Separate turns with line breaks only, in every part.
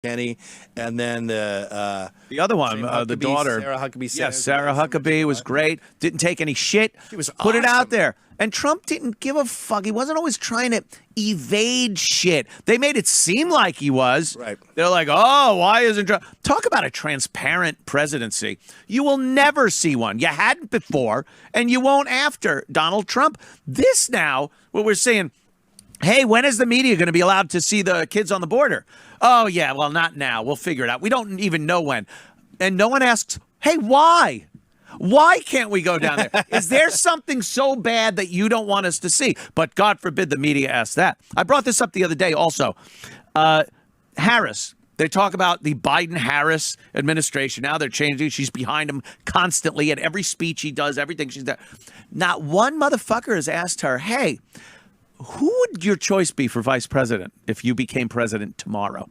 Kenny, and then the
other one, the daughter,
Sarah Huckabee.
Yes, Sarah Huckabee was great. Didn't take any shit.
She was
put it out
awesome.
there. And Trump didn't give a fuck. He wasn't always trying to evade shit. They made it seem like he was.
Right.
They're like, oh, why isn't Trump? Talk about a transparent presidency. You will never see one. You hadn't before, and you won't after Donald Trump. This now, what we're saying, hey, when is the media going to be allowed to see the kids on the border? Oh, yeah, well, not now. We'll figure it out. We don't even know when. And no one asks, hey, why? Why can't we go down there? Is there something so bad that you don't want us to see? But God forbid the media asks that. I brought this up the other day also. Harris, they talk about the Biden-Harris administration. Now they're changing. She's behind him constantly at every speech he does, everything she's done. Not one motherfucker has asked her, hey, who would your choice be for vice president if you became president tomorrow?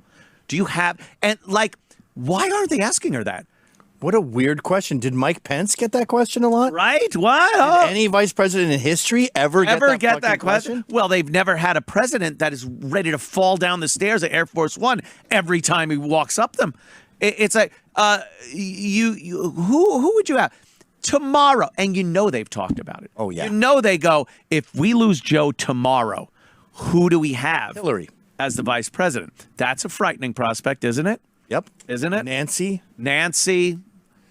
Do you have, and like, why aren't they asking her that?
What a weird question. Did Mike Pence get that question a lot?
Right? What? Oh.
Did any vice president in history ever get that question?
Well, they've never had a president that is ready to fall down the stairs at Air Force One every time he walks up them. It's like, who would you have? Tomorrow, and you know they've talked about it.
Oh, yeah.
You know they go, if we lose Joe tomorrow, who do we have?
Hillary.
As the vice president. That's a frightening prospect, isn't it?
Yep.
Isn't it?
Nancy.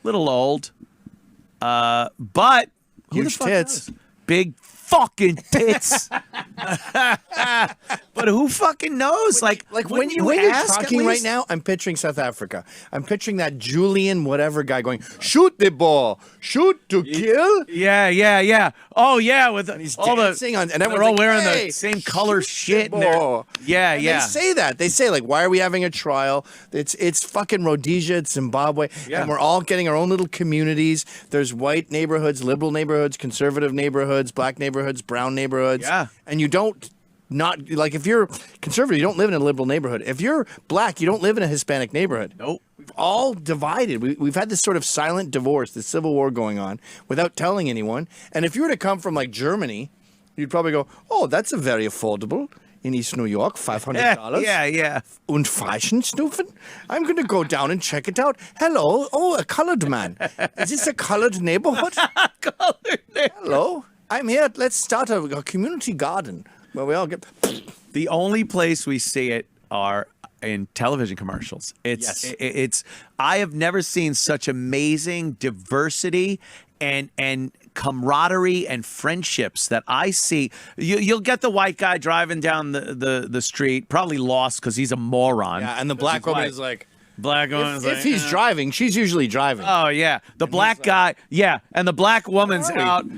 Little old. But who
Huge
the fuck
tits.
knows? Big fucking tits. But who fucking knows? Like
when you're talking right now, I'm picturing South Africa. I'm picturing that Julian whatever guy going, shoot the ball, shoot to kill.
Yeah. Oh yeah, with all
dancing
the
on, and
they're all
like,
wearing
hey,
the same color shit. And
yeah.
yeah.
They say that. They say like, why are we having a trial? It's fucking Rhodesia, it's Zimbabwe, and we're all getting our own little communities. There's white neighborhoods, liberal neighborhoods, conservative neighborhoods, black neighborhoods, brown neighborhoods.
Yeah.
And you don't. Not like if you're conservative, you don't live in a liberal neighborhood. If you're black, you don't live in a Hispanic neighborhood.
Nope.
We've all divided. We've had this sort of silent divorce, this civil war going on without telling anyone. And if you were to come from like Germany, you'd probably go, oh, that's a very affordable in East New York, $500.
Yeah.
Und Freischenstufen? I'm going to go down and check it out. Hello. Oh, a colored man. Is this a colored neighborhood? Hello. I'm here. Let's start a community garden. Well, we all get.
The only place we see it are in television commercials. It's. I have never seen such amazing diversity and camaraderie and friendships that I see. You'll get the white guy driving down the street, probably lost because he's a moron.
Yeah, and the black woman is like.
Black woman's
if he's driving, she's usually driving.
Oh yeah, the black guy, and the black woman's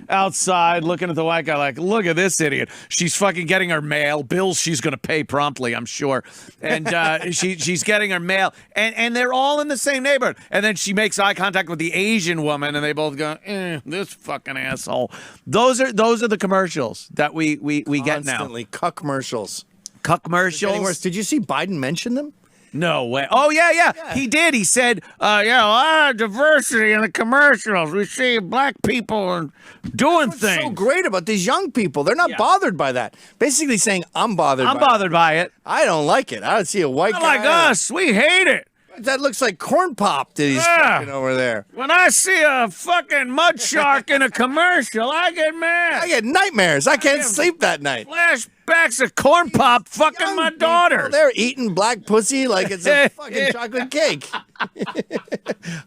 outside looking at the white guy like, look at this idiot. She's fucking getting her mail, bills she's gonna pay promptly, I'm sure, and she's getting her mail, and they're all in the same neighborhood, and then she makes eye contact with the Asian woman, and they both go, this fucking asshole. Those are the commercials that we get now.
Constantly, cuck commercials.
Cuck commercials.
Did you see Biden mention them?
No way. Oh, yeah. He did. He said, diversity in the commercials. We see black people and doing things.
What's so great about these young people? They're not bothered by that. Basically saying, I'm bothered
by it.
I don't like it. I don't see a white
Not
guy.
like us. We hate it.
That looks like corn pop that he's fucking over there.
When I see a fucking mud shark in a commercial, I get mad.
I get nightmares. I can't sleep that night.
Flashbacks of corn pop fucking my daughter.
They're eating black pussy like it's a fucking chocolate cake.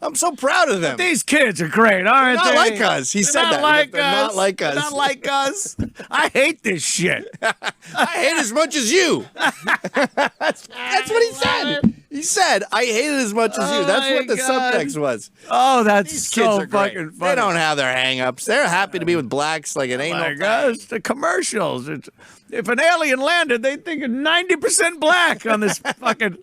I'm so proud of them.
But these kids are great, aren't
They're
they?
not like us. He said that.
They're
not like us.
Not like us. I hate this shit.
I hate as much as you. That's what he said. He said, I hate it as much as you. That's what the subtext was.
Oh, that's
These
so
kids are
fucking
great.
funny.
They don't have their hang-ups. They're happy to be with blacks like it ain't no
gosh, the commercials. If an alien landed, they'd think 90% black on this fucking.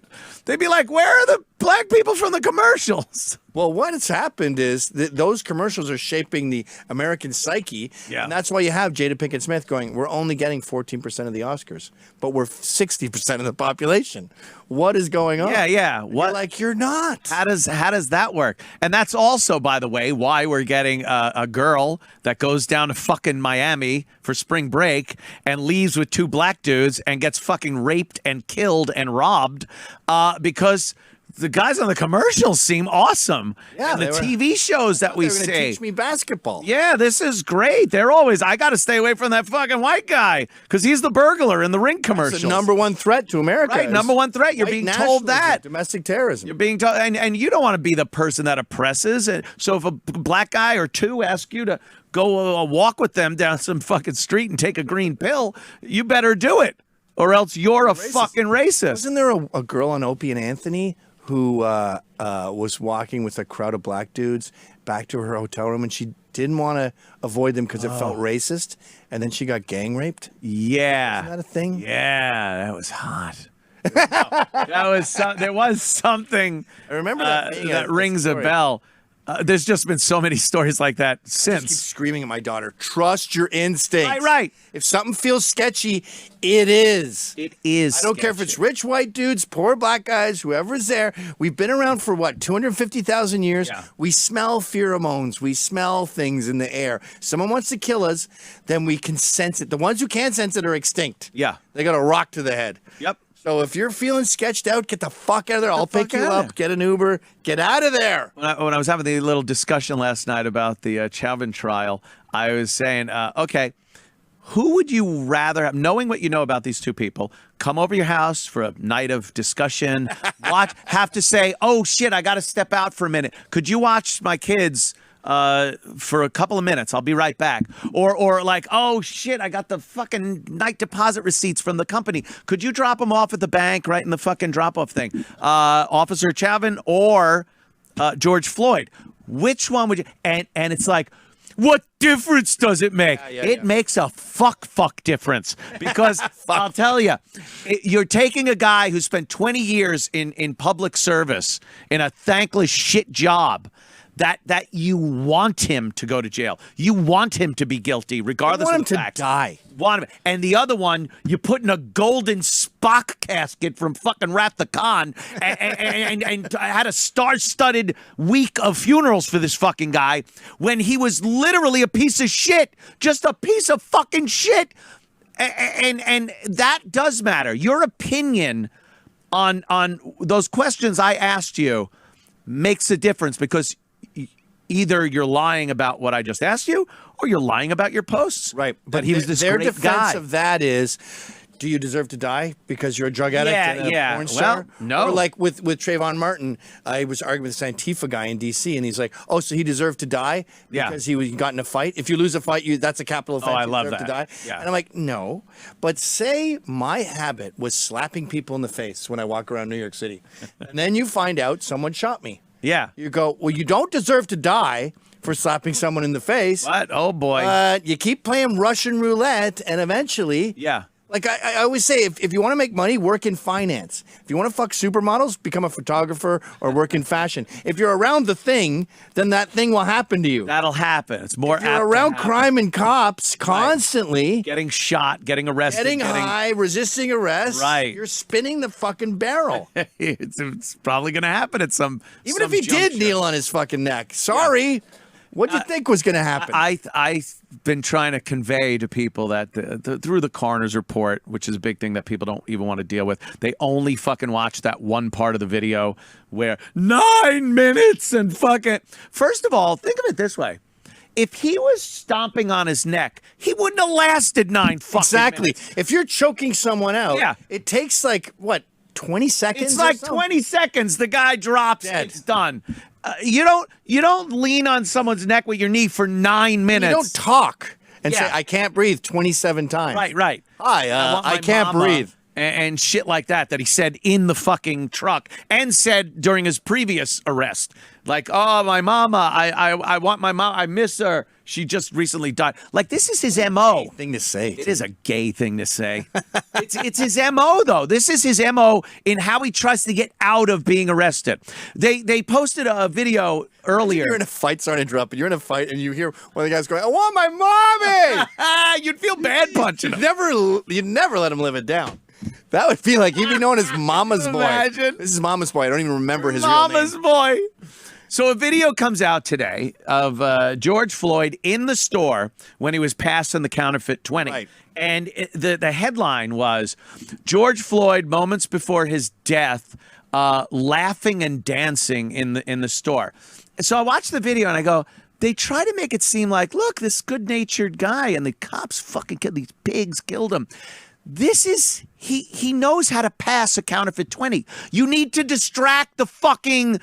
They'd be like, where are the black people from the commercials.
Well, what has happened is that those commercials are shaping the American psyche.
Yeah.
And that's why you have Jada Pinkett Smith going, we're only getting 14% of the Oscars, but we're 60% of the population. What is going on?
Yeah.
And you're like, you're not.
How does that work? And that's also, by the way, why we're getting a girl that goes down to fucking Miami for spring break and leaves with 2 black dudes and gets fucking raped and killed and robbed because the guys on the commercials seem awesome.
Yeah,
and the TV shows that we see.
Teach me basketball.
Yeah, this is great. They're always, I got to stay away from that fucking white guy because he's the burglar in the Ring commercials.
It's the number one threat to America.
Right, number one threat. You're being told that.
Domestic terrorism.
You're being told, and you don't want to be the person that oppresses. And so if a black guy or 2 ask you to go walk with them down some fucking street and take a green pill, you better do it, or else you're a fucking racist.
Wasn't there a girl on Opie and Anthony who was walking with a crowd of black dudes back to her hotel room, and she didn't want to avoid them because it felt racist, and then she got gang raped?
Yeah.
Isn't that a thing?
Yeah, that was hot. There was something.
I remember that,
that rings a bell. There's just been so many stories like that since.
I just keep screaming at my daughter, trust your instincts.
Right.
If something feels sketchy, it is.
It is.
I don't care if it's rich white dudes, poor black guys, whoever's there. We've been around for, 250,000 years?
Yeah.
We smell pheromones. We smell things in the air. Someone wants to kill us, then we can sense it. The ones who can't sense it are extinct.
Yeah.
They got a rock to the head.
Yep.
So if you're feeling sketched out, get the fuck out of there. I'll pick you
outta
up, get an Uber, get out of there.
When I was having the little discussion last night about the Chauvin trial, I was saying, okay, who would you rather have, knowing what you know about these 2 people, come over your house for a night of discussion, have to say, oh shit, I got to step out for a minute. Could you watch my kids for a couple of minutes? I'll be right back. Or like, oh shit, I got the fucking night deposit receipts from the company. Could you drop them off at the bank right in the fucking drop-off thing? Officer Chauvin or George Floyd? Which one would you? And it's like, what difference does it make? It makes a fuck difference because I'll tell you, you're taking a guy who spent 20 years in public service in a thankless shit job that you want him to go to jail. You want him to be guilty, regardless of the facts.
You want him to die.
Want him. And the other one, you put in a golden Spock casket from fucking Wrath the Khan and had a star-studded week of funerals for this fucking guy when he was literally a piece of shit. Just a piece of fucking shit. And that does matter. Your opinion on those questions I asked you makes a difference because either you're lying about what I just asked you or you're lying about your posts.
Right.
But he was this
their
great
defense
guy.
of that is, do you deserve to die because you're a drug addict and a porn star?
Well, no.
Or like with Trayvon Martin, I was arguing with this Antifa guy in D.C. and he's like, oh, so he deserved to die because he got in a fight? If you lose a fight, that's a capital offense.
Oh, I
you
love
deserve
that.
to die.
Yeah.
And I'm like, no. But say my habit was slapping people in the face when I walk around New York City. And then you find out someone shot me.
Yeah.
You go, well, you don't deserve to die for slapping someone in the face.
What? Oh, boy.
But you keep playing Russian roulette, and eventually...
Yeah.
Like I always say, if you want to make money, work in finance. If you want to fuck supermodels, become a photographer or work in fashion. If you're around the thing, then that thing will happen to you.
That'll happen. It's more
If you're around crime and cops constantly,
getting shot, getting arrested,
getting high, resisting arrest,
Right.
you're spinning the fucking barrel.
it's probably going to happen at some
Even if he did kneel on his fucking neck. Sorry. What'd you think was going to happen?
I've been trying to convey to people that through the coroner's report, which is a big thing that people don't even want to deal with, they only fucking watch that one part of the video where 9 minutes and fucking... First of all, think of it this way. If he was stomping on his neck, he wouldn't have lasted 9 fucking minutes.
If you're choking someone out, it takes 20 seconds?
It's like 20 seconds. The guy drops.
Dead.
It's done. You don't lean on someone's neck with your knee for 9 minutes.
You don't talk and say, I can't breathe 27 times.
Right.
Hi, I can't breathe.
and shit like that he said in the fucking truck and said during his previous arrest. Like, oh, my mama, I want my mom. I miss her. She just recently died. Like, this is his M.O.
Thing to say.
It is a gay thing to say. It's his M.O., though. This is his M.O. in how he tries to get out of being arrested. They posted a video earlier.
You're in a fight, sorry to interrupt, but you're in a fight and you hear one of the guys going, I want my mommy!
You'd feel bad punching him.
You'd never let him live it down. That would be like he'd be known as Mama's Boy.
Imagine.
This is Mama's Boy. I don't even remember his real
Mama's
name.
Boy. So a video comes out today of George Floyd in the store when he was passing the counterfeit 20.
Right.
And the headline was, George Floyd, moments before his death, laughing and dancing in the store. And so I watched the video and I go, they try to make it seem like, look, this good-natured guy and the cops fucking killed these pigs, killed him. This is, he knows how to pass a counterfeit 20. You need to distract the fucking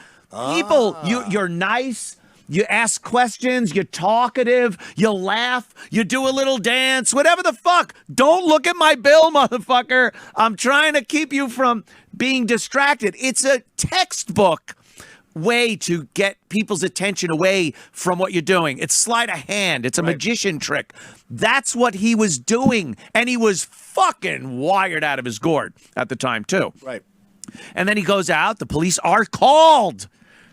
people. You're nice. You ask questions. You're talkative. You laugh. You do a little dance. Whatever the fuck. Don't look at my bill, motherfucker. I'm trying to keep you from being distracted. It's a textbook way to get people's attention away from what you're doing. It's sleight of hand. It's a magician trick. That's what he was doing. And he was fucking wired out of his gourd at the time, too.
Right.
And then he goes out. The police are called.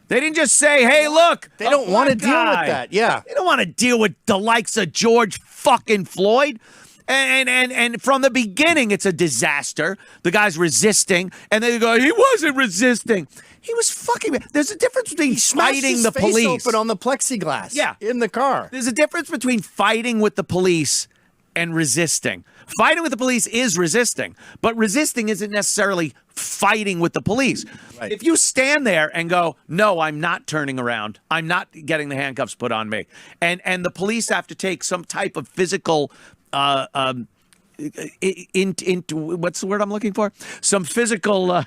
They didn't just say, hey, look.
They don't want to deal with that. Yeah.
They don't want to deal with the likes of George fucking Floyd. And from the beginning, it's a disaster. The guy's resisting. And they go, he wasn't resisting. He was fucking. There's a difference between fighting the police.
Face open on the plexiglass.
Yeah.
In the car.
There's a difference between fighting with the police and resisting. Fighting with the police is resisting, but resisting isn't necessarily fighting with the police.
Right.
If you stand there and go, no, I'm not turning around, I'm not getting the handcuffs put on me, and the police have to take some type of physical into what's the word I'm looking for? Some physical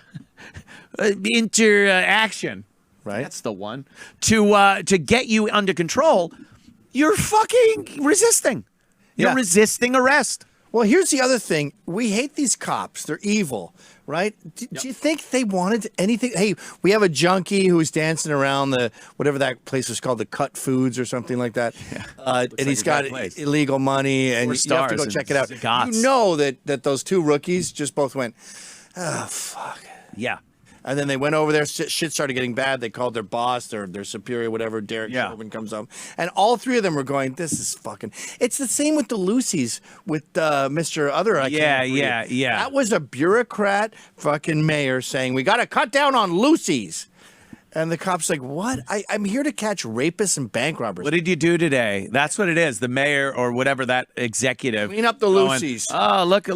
interaction.
Right.
That's the one. To get you under control, you're fucking resisting. You're resisting arrest.
Well, here's the other thing. We hate these cops. They're evil, right? Do you think they wanted anything? Hey, we have a junkie who's dancing around the, whatever that place was called, the Cut Foods or something like that. Yeah. And he's got illegal money, and you have to go check it out. You know that those two rookies just both went, oh, fuck.
Yeah.
And then they went over there. Shit started getting bad. They called their boss, their superior, whatever. Derek Chauvin comes up, and all three of them were going, "This is fucking." It's the same with the Lucy's with Mr. Other.
Yeah.
That was a bureaucrat, fucking mayor saying, "We got to cut down on Lucy's." And the cop's like, what? I'm here to catch rapists and bank robbers.
What did you do today? That's what it is. The mayor or whatever that executive.
Clean up the Lucy's.
Oh, look. We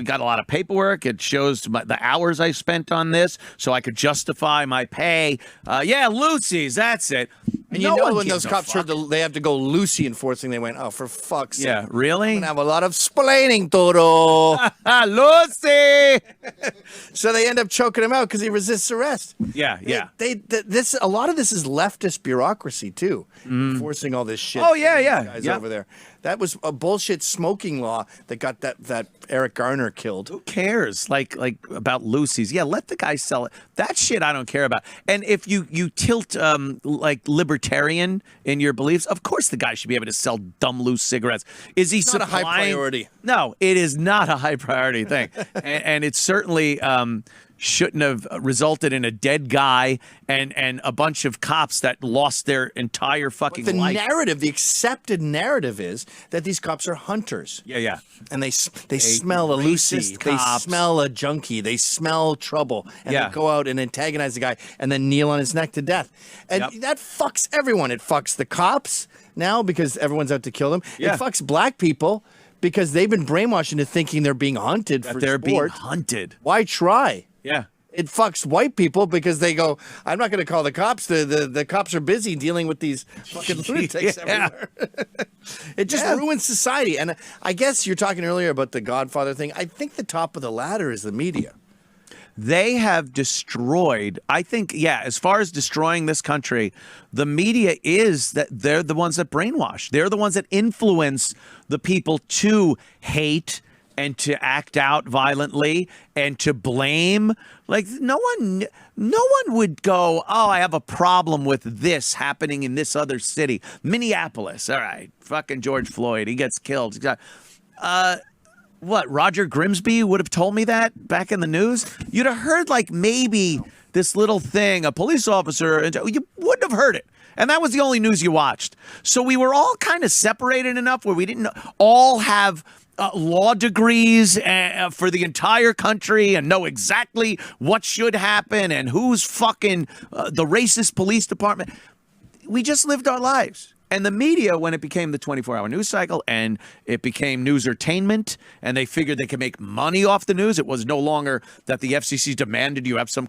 got a lot of paperwork. It shows the hours I spent on this so I could justify my pay. Yeah, Lucy's. That's it.
And you know when those cops heard they have to go Lucy enforcing, they went, oh, for fuck's sake.
Yeah, really?
I'm going to have a lot of splaining to do.
Lucy!
So they end up choking him out because he resists arrest.
Yeah.
A lot of this is leftist bureaucracy too, enforcing all this shit.
Oh yeah.
Guys over there. That was a bullshit smoking law that got that Eric Garner killed.
Who cares? Like about Lucy's? Yeah, let the guy sell it. That shit I don't care about. And if you tilt like libertarian in your beliefs, of course the guy should be able to sell dumb loose cigarettes. Is he
It's not a high priority?
No, it is not a high priority thing, and it certainly shouldn't have resulted in a dead guy and a bunch of cops that lost their entire fucking life.
The accepted narrative is that these cops are hunters.
Yeah.
And they smell a Lucy, they smell a junkie, they smell trouble, and they go out and antagonize the guy and then kneel on his neck to death. And that fucks everyone. It fucks the cops now because everyone's out to kill them.
Yeah.
It fucks black people because they've been brainwashed into thinking they're being hunted for
they're
sport.
being hunted.
Why try?
Yeah.
It fucks white people because they go, I'm not going to call the cops. The cops are busy dealing with these fucking lunatics everywhere. It just ruins society. And I guess you're talking earlier about the Godfather thing. I think the top of the ladder is the media.
They have destroyed, I think, as far as destroying this country, the media is that they're the ones that brainwash. They're the ones that influence the people to hate and to act out violently and to blame. Like no one would go, oh, I have a problem with this happening in this other city. Minneapolis. All right. Fucking George Floyd. He gets killed. What, Roger Grimsby would have told me that back in the news? You'd have heard like maybe this little thing, a police officer, and you wouldn't have heard it. And that was the only news you watched. So we were all kind of separated enough where we didn't all have law degrees for the entire country and know exactly what should happen and who's fucking the racist police department. We just lived our lives. And the media, when it became the 24-hour news cycle and it became newsertainment and they figured they could make money off the news, it was no longer that the FCC demanded you have some